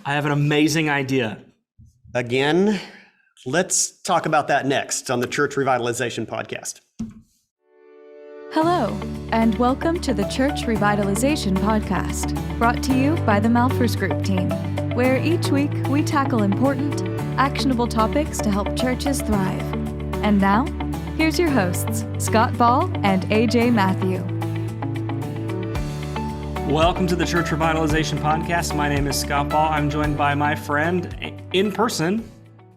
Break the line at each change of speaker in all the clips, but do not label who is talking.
I have an amazing idea.
Again, let's talk about that next on the Church Revitalization Podcast.
Hello, and welcome to the Church Revitalization Podcast, brought to you by the Malphurs Group team, where each week we tackle important, actionable topics to help churches thrive. And now, here's your hosts, Scott Ball and AJ Matthew.
Welcome to the Church Revitalization Podcast. My name is Scott Ball. I'm joined by my friend in person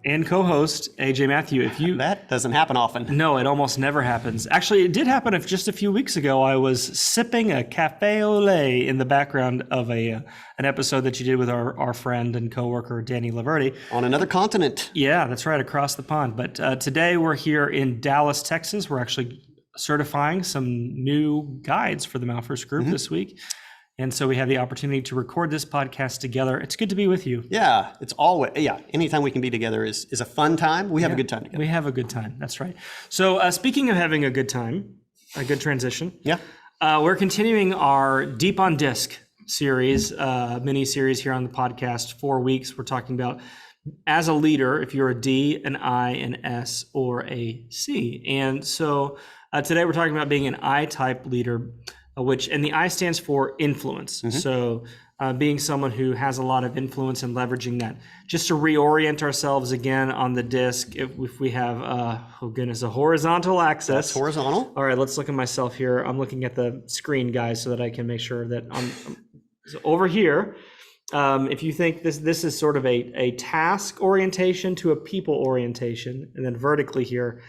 and co-host AJ Matthew.
That doesn't happen often.
No, it almost never happens. Actually, it did happen just a few weeks ago. I was sipping a cafe au lait in the background of an episode that you did with our friend and coworker Danny Laverty.
On another continent.
Yeah, that's right, across the pond. But today we're here in Dallas, Texas. We're actually certifying some new guides for the Malphurs Group this week. And so we have the opportunity to record this podcast together. It's good to be with you.
Yeah, it's always, anytime we can be together is a fun time. We have a good time together.
We have a good time, that's right. So speaking of having a good time, a good transition.
Yeah.
We're continuing our Deep on DiSC series, mini-series here on the podcast, 4 weeks. We're talking about, as a leader, if you're a D, an I, an S, or a C. And so today we're talking about being an I-type leader, and the I stands for influence. So being someone who has a lot of influence and leveraging that. Just to reorient ourselves again on the DiSC, if we have, a horizontal axis.
That's horizontal.
All right, let's look at myself here. I'm looking at the screen, guys, so that I can make sure that so over here, if you think this is sort of a task orientation to a people orientation, and then vertically here,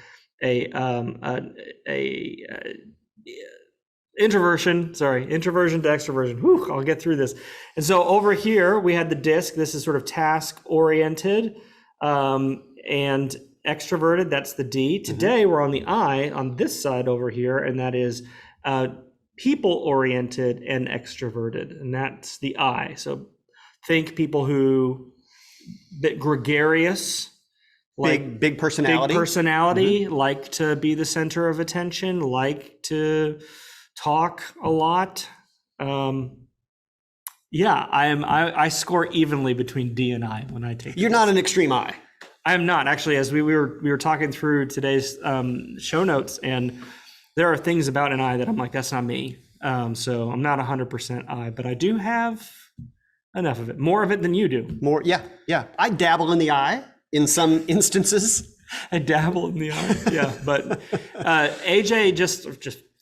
introversion to extroversion. Whew, I'll get through this. And so over here, we had the DiSC. This is sort of task-oriented and extroverted. That's the D. Today, we're on the I on this side over here, and that is people-oriented and extroverted, and that's the I. So think people who, bit gregarious,
Big personality.
Like to be the center of attention, like to talk a lot. I score evenly between D and I when I take.
You're not an extreme I.
I am not, actually. As we were talking through today's show notes, and there are things about an I that I'm like, that's not me. So I'm not 100% I, but I do have enough of it, more of it than you do.
More, yeah. I dabble in the I in some instances.
I dabble in the I, yeah. But AJ, just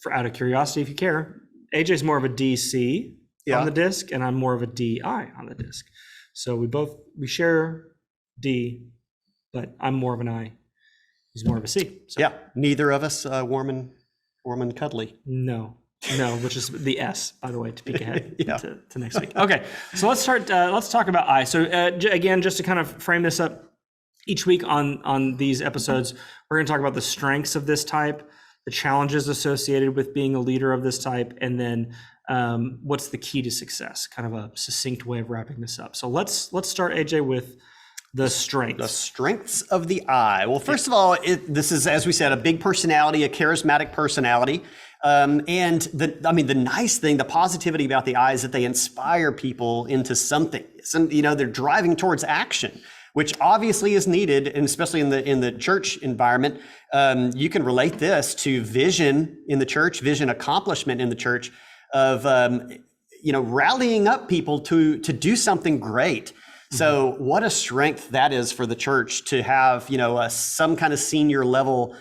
for out of curiosity, if you care, AJ's more of a DC on the DiSC, and I'm more of a DI on the DiSC. So we share D, but I'm more of an I. He's more of a C. So.
Yeah, neither of us warm and cuddly.
No, which is the S, by the way, to peek ahead to next week. Okay, so let's start. Let's talk about I. So again, just to kind of frame this up, each week on these episodes, we're going to talk about the strengths of this type, the challenges associated with being a leader of this type, and then what's the key to success, kind of a succinct way of wrapping this up. So let's start, AJ, with the strengths.
The strengths of the I. Well, first of all, this is, as we said, a big personality, a charismatic personality. And the nice thing, the positivity about the I is that they inspire people into something. They're driving towards action, which obviously is needed, and especially in the church environment. You can relate this to vision in the church, vision accomplishment in the church, of rallying up people to do something great. So what a strength that is for the church to have some kind of senior level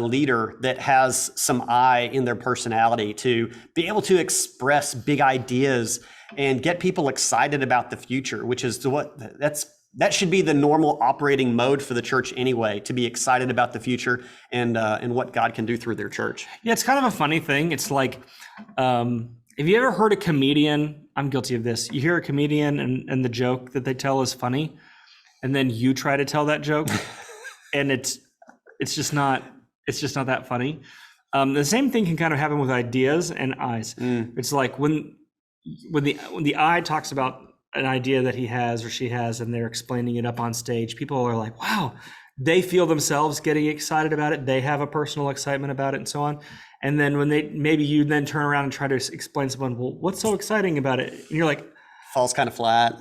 leader that has some I in their personality, to be able to express big ideas and get people excited about the future, which is that should be the normal operating mode for the church anyway, to be excited about the future and what God can do through their church.
Yeah, it's kind of a funny thing. It's like, have you ever heard a comedian? I'm guilty of this. You hear a comedian and the joke that they tell is funny, and then you try to tell that joke, and it's just not that funny. The same thing can kind of happen with ideas and I's. It's like when the I talks about an idea that he has or she has, and they're explaining it up on stage, people are like, wow, they feel themselves getting excited about it. They have a personal excitement about it, and so on. And then when maybe you then turn around and try to explain to someone, well, what's so exciting about it? And you're like,
falls kind of flat.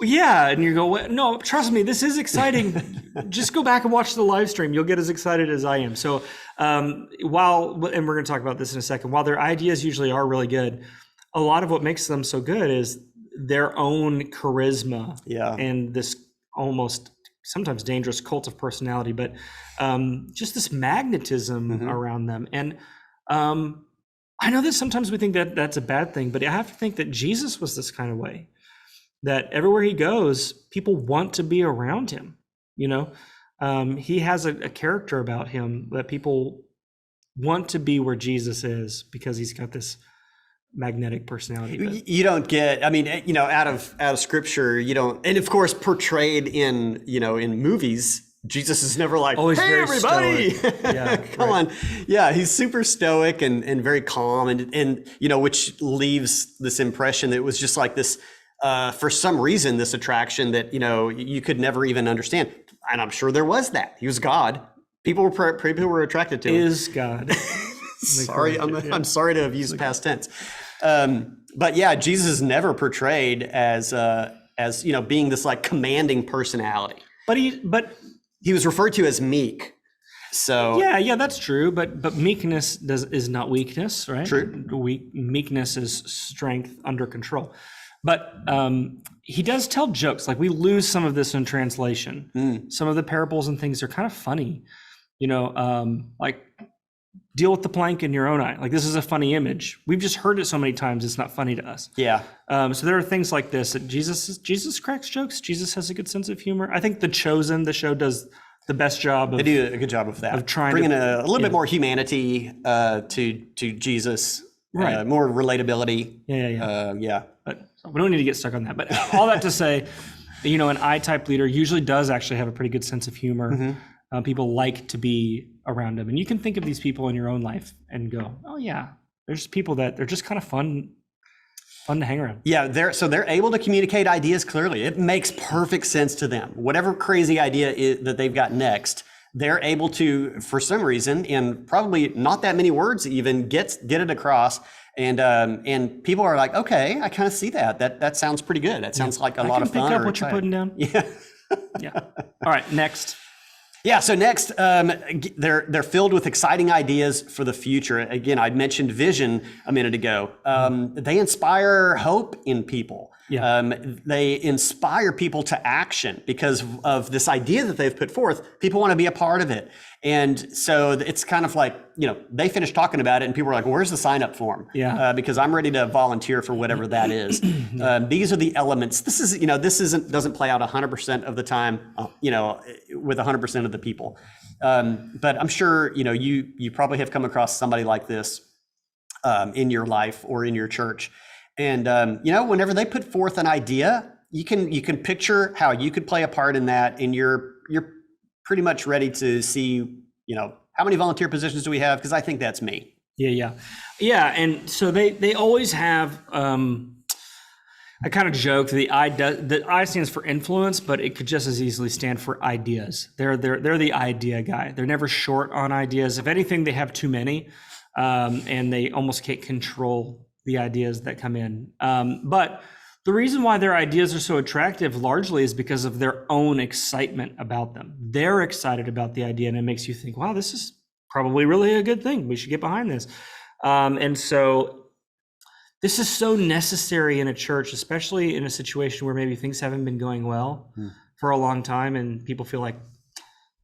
Yeah, and you go, "What? No, trust me, this is exciting. Just go back and watch the live stream. You'll get as excited as I am." So and we're going to talk about this in a second, while their ideas usually are really good, a lot of what makes them so good is their own charisma and this almost sometimes dangerous cult of personality, but just this magnetism around them. And I know that sometimes we think that that's a bad thing, but I have to think that Jesus was this kind of way, that everywhere he goes, people want to be around him. He has a character about him that people want to be where Jesus is because he's got this magnetic personality.
You don't get, out of scripture, you don't, and of course portrayed in movies, Jesus is never like,
always
hey, everybody,
yeah,
come on. Yeah, he's super stoic and very calm and which leaves this impression that it was just like this, for some reason, this attraction that, you could never even understand. And I'm sure there was that. He was God. People were attracted to him.
Is God.
Sorry, I'm sorry to have used past tense. But yeah, Jesus is never portrayed as being this like commanding personality.
But
he was referred to as meek. So
yeah, that's true. But meekness is not weakness, right?
True.
Meekness is strength under control. But he does tell jokes. Like we lose some of this in translation. Some of the parables and things are kind of funny. Like deal with the plank in your own eye. Like this is a funny image. We've just heard it so many times, it's not funny to us.
Yeah.
So there are things like this that Jesus cracks jokes. Jesus has a good sense of humor. I think The Chosen, the show, does the best job.
They do a good job of that. Of bringing a little bit more humanity to Jesus. Right. More relatability.
Yeah. But we don't need to get stuck on that. But all that to say, an I-type leader usually does actually have a pretty good sense of humor. People like to be around them. And you can think of these people in your own life and go, oh yeah, there's people that they're just kind of fun to hang around.
Yeah, they're able to communicate ideas clearly. It makes perfect sense to them. Whatever crazy idea that they've got next, they're able to, for some reason, in probably not that many words even, get it across. And people are like, okay, I kind of see that. That sounds pretty good. That sounds like a lot of fun.
I can pick up what you're putting down.
Yeah.
Yeah. All right, next.
Yeah, so next, they're filled with exciting ideas for the future. Again, I mentioned vision a minute ago. They inspire hope in people.
Yeah.
They inspire people to action because of this idea that they've put forth. People want to be a part of it. And so it's kind of like, they finish talking about it and people are like, well, where's the sign up form?
Yeah.
Because I'm ready to volunteer for whatever that is. These are the elements. This doesn't play out 100% of the time, with 100% of the people. But I'm sure, you probably have come across somebody like this in your life or in your church. And, whenever they put forth an idea, you can picture how you could play a part in that, and you're pretty much ready to see, how many volunteer positions do we have? Because I think that's me.
Yeah. And so they always have, I kind of joke the I stands for influence, but it could just as easily stand for ideas. They're the idea guy. They're never short on ideas. If anything, they have too many, and they almost can't control the ideas that come in. But the reason why their ideas are so attractive largely is because of their own excitement about them. They're excited about the idea, and it makes you think, wow, this is probably really a good thing. We should get behind this. And so this is so necessary in a church, especially in a situation where maybe things haven't been going well for a long time, and people feel like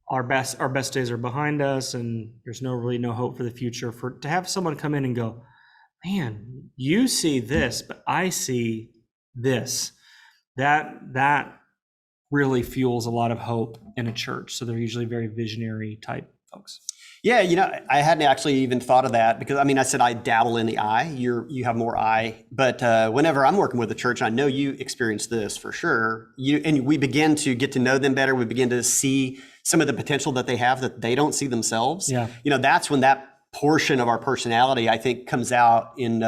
our best days are behind us, and there's no hope for the future. To have someone come in and go, man, you see this, but I see this. That really fuels a lot of hope in a church. So they're usually very visionary type folks.
Yeah, I hadn't actually even thought of that because I said I dabble in the I. You have more I, but whenever I'm working with the church, I know you experience this for sure. And we begin to get to know them better. We begin to see some of the potential that they have that they don't see themselves.
Yeah.
That's when that portion of our personality, I think, comes out in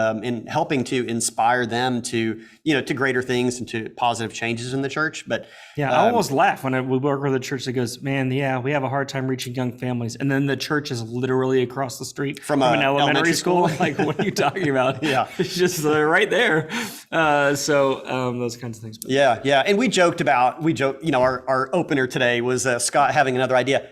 helping to inspire them to, to greater things and to positive changes in the church. But
yeah, I almost laugh when we work with a church that goes, man, yeah, we have a hard time reaching young families. And then the church is literally across the street from an elementary school. Like, what are you talking about?
Yeah.
It's just right there. So those kinds of things.
Yeah. And we joked, our opener today was Scott having another idea.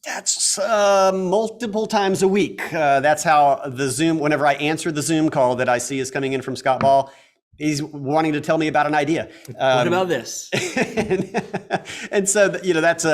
That's multiple times a week. That's how the Zoom, whenever I answer the Zoom call that I see is coming in from Scott Ball, he's wanting to tell me about an idea.
What about this?
and so, that's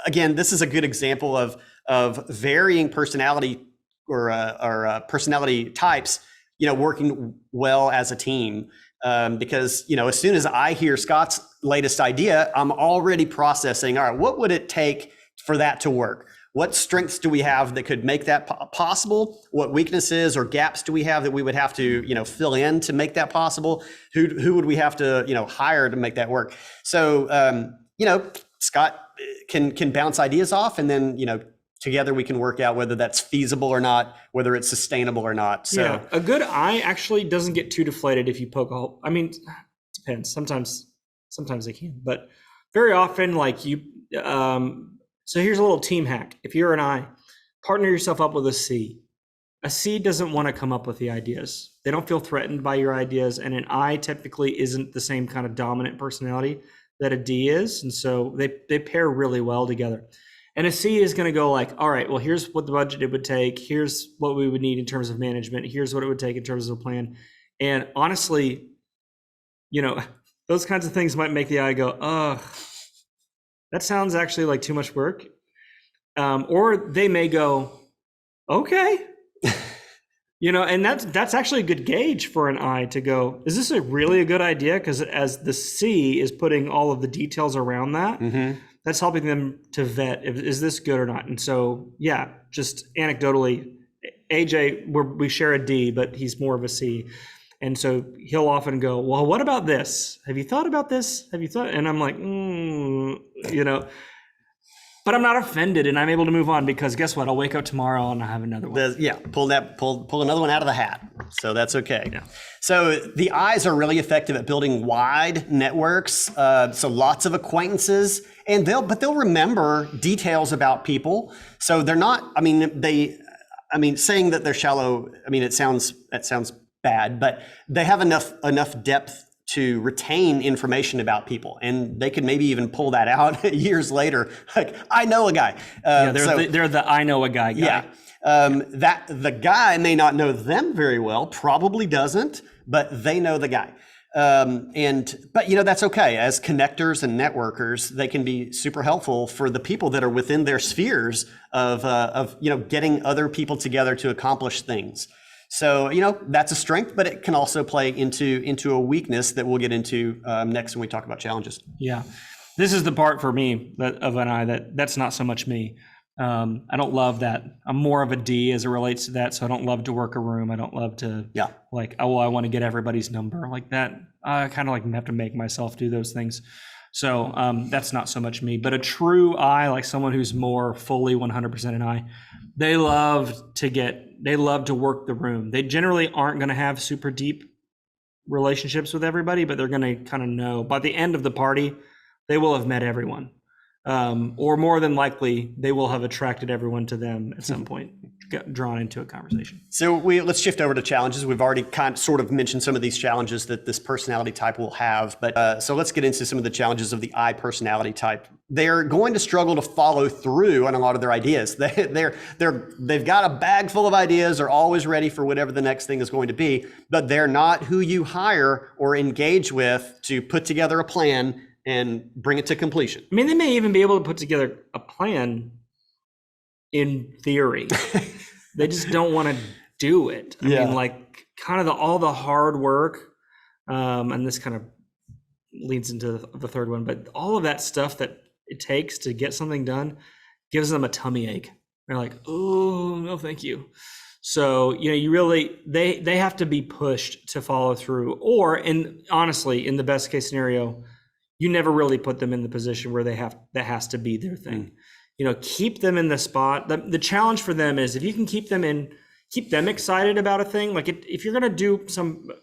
again, this is a good example of varying personality or personality types, working well as a team. Because, as soon as I hear Scott's latest idea, I'm already processing, all right, what would it take for that to work? What strengths do we have that could make that possible? What weaknesses or gaps do we have that we would have to, fill in to make that possible? Who would we have to, hire to make that work? So, Scott can bounce ideas off, and then, together we can work out whether that's feasible or not, whether it's sustainable or not. So
yeah, a good eye actually doesn't get too deflated if you poke a hole. I mean, it depends. Sometimes they can, but very often, like you, so here's a little team hack. If you're an I, partner yourself up with a C. A C doesn't want to come up with the ideas. They don't feel threatened by your ideas. And an I typically isn't the same kind of dominant personality that a D is. And so they pair really well together. And a C is going to go like, all right, well, here's what the budget it would take. Here's what we would need in terms of management. Here's what it would take in terms of a plan. And honestly, those kinds of things might make the I go, ugh. That sounds actually like too much work. Or they may go, okay. And that's actually a good gauge for an I to go, is this really a good idea? Because as the C is putting all of the details around that, that's helping them to vet, is this good or not? And so, yeah, just anecdotally, AJ, we share a D, but he's more of a C. And so he'll often go, well, what about this? Have you thought about this? Have you thought? And I'm like, but I'm not offended, and I'm able to move on because guess what? I'll wake up tomorrow and I have another one.
Pull another one out of the hat. So that's okay.
Yeah.
So the I's are really effective at building wide networks. So lots of acquaintances, and they'll remember details about people. So they're not, saying that they're shallow, that sounds bad, but they have enough depth to retain information about people, and they could maybe even pull that out years later. Like, I know a guy.
They're the I know a guy.
Yeah. That the guy may not know them very well, probably doesn't, but they know the guy. But that's okay. As connectors and networkers, they can be super helpful for the people that are within their spheres of getting other people together to accomplish things. So, that's a strength, but it can also play into a weakness that we'll get into next when we talk about challenges.
Yeah. This is the part for me of an I that's not so much me. I don't love that. I'm more of a D as it relates to that. So I don't love to work a room. I don't love to I want to get everybody's number like that. I kind of have to make myself do those things. So that's not so much me, but a true I, like someone who's more fully 100% an I, they love to work the room. They generally aren't going to have super deep relationships with everybody, but they're going to kind of know by the end of the party, they will have met everyone. Or more than likely, they will have attracted everyone to them at some point, drawn into a conversation.
So let's shift over to challenges. We've already sort of mentioned some of these challenges that this personality type will have, but so let's get into some of the challenges of the I personality type. They're going to struggle to follow through on a lot of their ideas. They've got a bag full of ideas. They're always ready for whatever the next thing is going to be, but they're not who you hire or engage with to put together a plan and bring it to completion.
I mean, they may even be able to put together a plan in theory. They just don't want to do it. I mean, kind of all the hard work, and this kind of leads into the third one, but all of that stuff that it takes to get something done gives them a tummy ache. They're like, oh, no, thank you. So, they have to be pushed to follow through, honestly, in the best case scenario, you never really put them in the position where that has to be their thing. Keep them in the spot. The challenge for them is if you can keep them in keep them excited about a thing. Like if you're going to do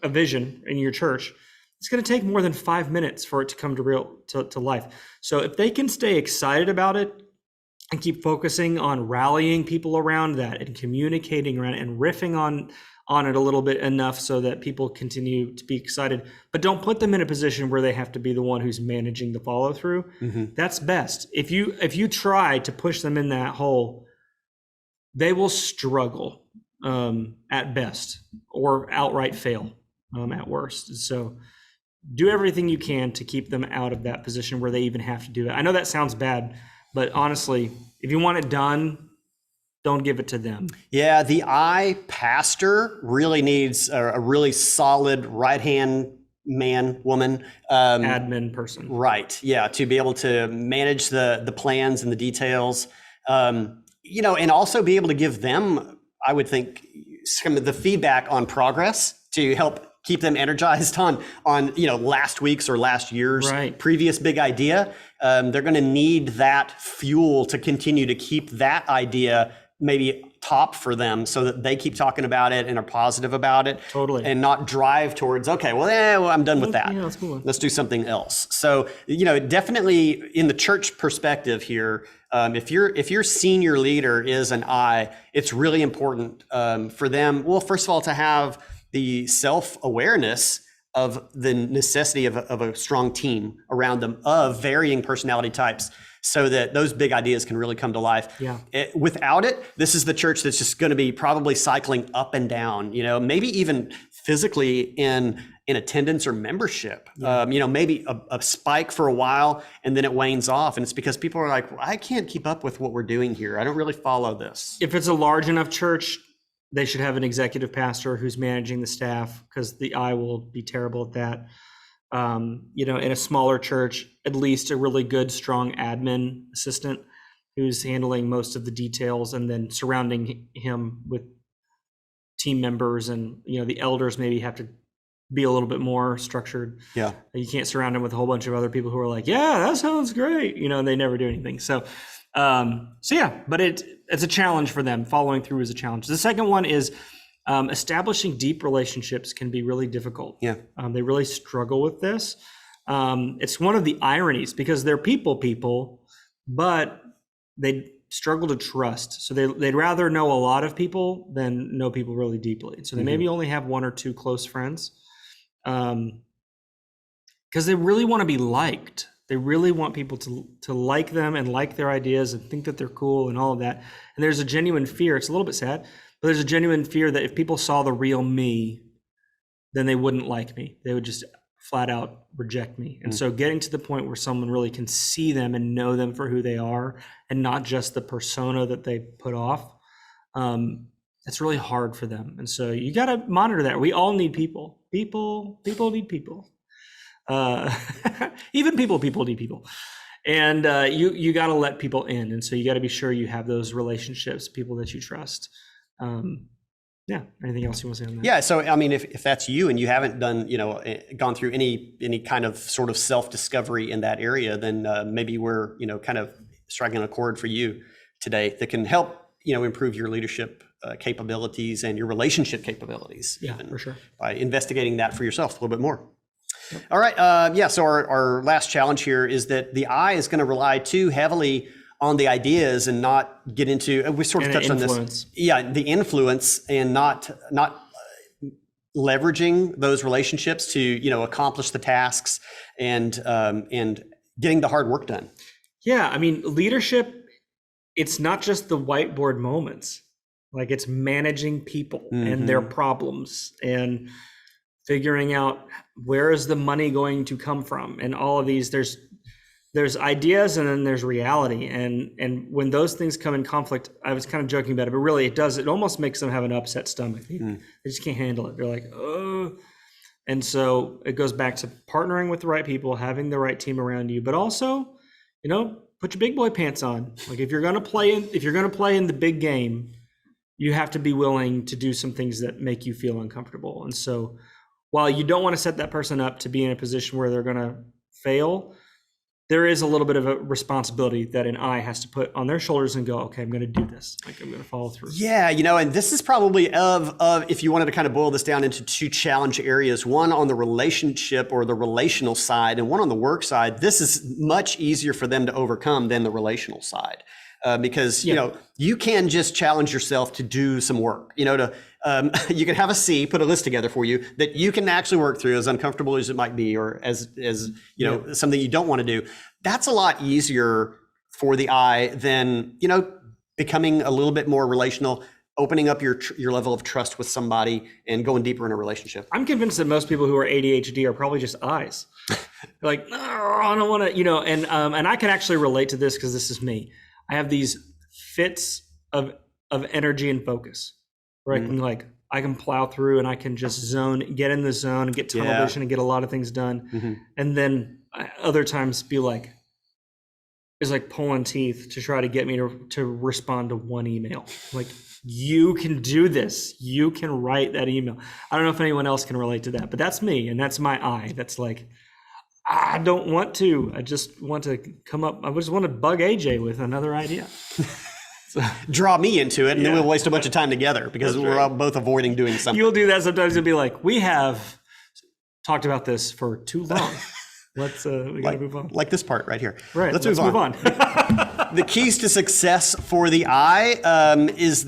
a vision in your church, it's going to take more than 5 minutes for it to come to life. So if they can stay excited about it and keep focusing on rallying people around that and communicating around it and riffing on it a little bit enough so that people continue to be excited, but don't put them in a position where they have to be the one who's managing the follow through. That's best. If you try to push them in that hole, they will struggle at best or outright fail at worst. So do everything you can to keep them out of that position where they even have to do it. I know that sounds bad, but honestly, if you want it done, don't give it to them.
Yeah, the pastor really needs a really solid right-hand man, woman.
Admin person.
Right, yeah, to be able to manage the plans and the details, and also be able to give them, I would think, some of the feedback on progress to help keep them energized on last week's or last year's previous big idea. They're going to need that fuel to continue to keep that idea maybe top for them so that they keep talking about it and are positive about it.
Totally.
And not drive towards, I'm done with that.
Yeah, let's move on.
Let's do something else. So, definitely in the church perspective here, if your senior leader is an it's really important for them, well, first of all, to have the self-awareness of the necessity of a strong team around them of varying personality types so that those big ideas can really come to life.
Yeah.
Without it, this is the church that's just going to be probably cycling up and down, maybe even physically in attendance or membership.
Yeah.
Maybe a spike for a while and then it wanes off. And it's because people are like, I can't keep up with what we're doing here. I don't really follow this.
If it's a large enough church, they should have an executive pastor who's managing the staff, because the I will be terrible at that. In a smaller church, at least a really good, strong admin assistant who's handling most of the details and then surrounding him with team members. And, the elders maybe have to be a little bit more structured.
Yeah.
You can't surround him with a whole bunch of other people who are like, yeah, that sounds great. And they never do anything. So but it's a challenge for them. Following through is a challenge. The second one is establishing deep relationships can be really difficult.
Yeah.
They really struggle with this. It's one of the ironies because they're people, but they struggle to trust. So they'd rather know a lot of people than know people really deeply. So they maybe only have one or two close friends because they really want to be liked. They really want people to like them and like their ideas and think that they're cool and all of that. And there's a genuine fear. It's a little bit sad, but there's a genuine fear that if people saw the real me, then they wouldn't like me. They would just flat out reject me. And so getting to the point where someone really can see them and know them for who they are and not just the persona that they put off, it's really hard for them. And so you got to monitor that. We all need people. People need people. Even people need people, and you got to let people in, and so you got to be sure you have those relationships, people that you trust. Anything else you want to say on that?
Yeah. So I mean, if that's you and you haven't done, gone through any kind of sort of self-discovery in that area, then maybe we're kind of striking a chord for you today that can help improve your leadership capabilities and your relationship capabilities.
Yeah, for sure.
By investigating that for yourself a little bit more. All right. So our last challenge here is that the I is going to rely too heavily on the ideas and not get into, we sort of touched on this. Yeah, the influence and not leveraging those relationships to, accomplish the tasks and getting the hard work done.
Yeah. I mean, leadership, it's not just the whiteboard moments. Like it's managing people and their problems and figuring out where is the money going to come from, and all of these. There's ideas and then there's reality, and when those things come in conflict, I was kind of joking about it, but really it almost makes them have an upset stomach. They just can't handle it. They're like, oh. And so it goes back to partnering with the right people, having the right team around you, but also, put your big boy pants on. Like if you're going to play in the big game, you have to be willing to do some things that make you feel uncomfortable. And so while you don't want to set that person up to be in a position where they're going to fail, there is a little bit of a responsibility that an I has to put on their shoulders and go, okay, I'm going to do this. Like, I'm going to follow through.
Yeah, and this is probably of if you wanted to kind of boil this down into two challenge areas, one on the relationship or the relational side and one on the work side. This is much easier for them to overcome than the relational side. Because, you can just challenge yourself to do some work, you can have a C, put a list together for you that you can actually work through, as uncomfortable as it might be, or as something you don't want to do. That's a lot easier for the I than, becoming a little bit more relational, opening up your level of trust with somebody and going deeper in a relationship.
I'm convinced that most people who are ADHD are probably just I's. Like, no, I don't want to, and I can actually relate to this because this is me. I have these fits of energy and focus, where I can plow through and I can just get in the zone and get tunnel vision and get a lot of things done. Mm-hmm. And then other times be like, it's like pulling teeth to try to get me to respond to one email. Like, you can do this. You can write that email. I don't know if anyone else can relate to that, but that's me. And that's my I. That's like, I don't want to. I just want to come up. I just want to bug AJ with another idea. So,
draw me into it, and then we'll waste a bunch of time together because we're all both avoiding doing something.
You'll do that sometimes. You'll be like, we have talked about this for too long. We gotta move on.
Like this part right here.
Right. Let's move on.
The keys to success for the I is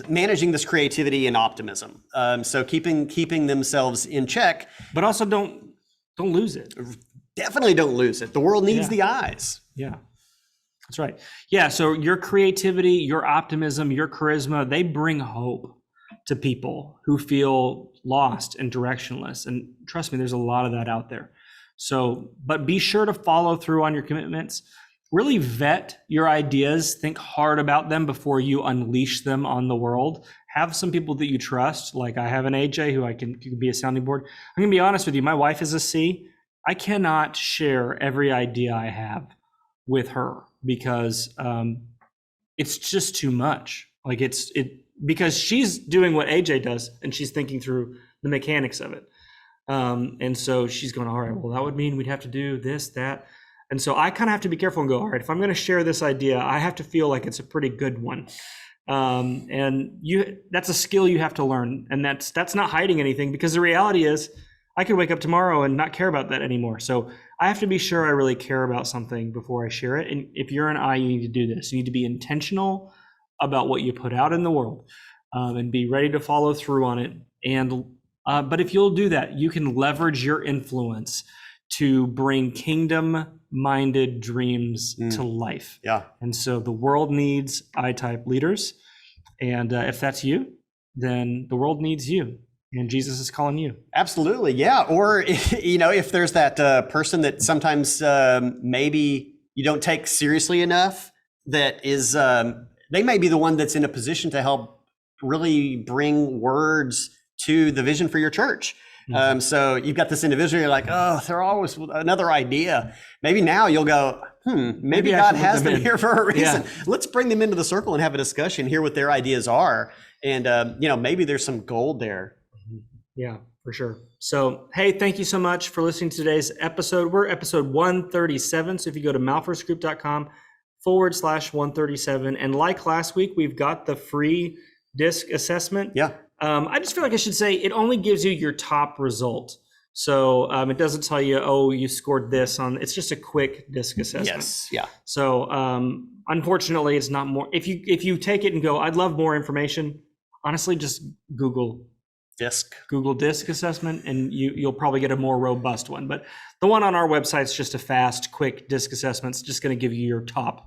managing this creativity and optimism. So keeping themselves in check,
but also don't lose it.
Definitely don't lose it. The world needs the eyes.
Yeah, that's right. Yeah, so your creativity, your optimism, your charisma, they bring hope to people who feel lost and directionless. And trust me, there's a lot of that out there. So, but be sure to follow through on your commitments. Really vet your ideas. Think hard about them before you unleash them on the world. Have some people that you trust. Like I have an AJ who can be a sounding board. I'm gonna be honest with you. My wife is a C. I cannot share every idea I have with her because it's just too much. Like because she's doing what AJ does and she's thinking through the mechanics of it. And so she's going, all right, well, that would mean we'd have to do this, that. And so I kind of have to be careful and go, all right, if I'm going to share this idea, I have to feel like it's a pretty good one. And that's a skill you have to learn. And that's not hiding anything, because the reality is I could wake up tomorrow and not care about that anymore. So I have to be sure I really care about something before I share it. And if you're an I, you need to do this. You need to be intentional about what you put out in the world, and be ready to follow through on it. But if you'll do that, you can leverage your influence to bring kingdom-minded dreams to life. Yeah. And so the world needs I-type leaders. And if that's you, then the world needs you. And Jesus is calling you. Absolutely, yeah. Or, if there's that person that sometimes maybe you don't take seriously enough, that is, they may be the one that's in a position to help really bring words to the vision for your church. So you've got this individual, you're like, oh, they're always another idea. Maybe now you'll go, maybe God has them here for a reason. Yeah. Let's bring them into the circle and have a discussion, hear what their ideas are. And, maybe there's some gold there. Yeah, for sure. So, hey, thank you so much for listening to today's episode. We're episode 137. So if you go to malphursgroup.com/137, and like last week, we've got the free DiSC assessment. Yeah. I just feel like I should say it only gives you your top result. So it doesn't tell you, oh, you scored this on, it's just a quick DiSC assessment. Yes. Yeah. So unfortunately, it's not more. If you take it and go, I'd love more information, honestly, just Google DiSC assessment, and you'll probably get a more robust one. But the one on our website is just a fast, quick DiSC assessment. It's just going to give you your top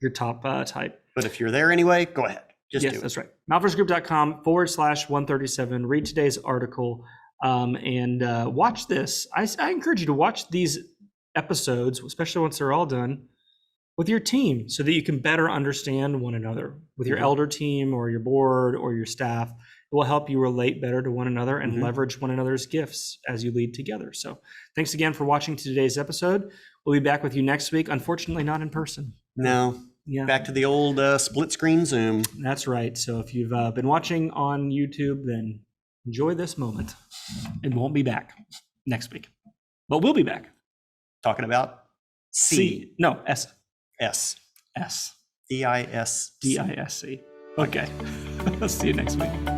type. But if you're there anyway, go ahead. Yes, that's right. malphursgroup.com/137. Read today's article and watch this. I encourage you to watch these episodes, especially once they're all done, with your team so that you can better understand one another. With your elder team or your board or your staff, it will help you relate better to one another and leverage one another's gifts as you lead together. So thanks again for watching today's episode. We'll be back with you next week. Unfortunately, not in person. No. Yeah. Back to the old split screen Zoom. That's right. So if you've been watching on YouTube, then enjoy this moment. It won't be back next week, but we'll be back. Talking about
C.
No, S.
S.
S.
DISC.
DISC. Okay. See you next week.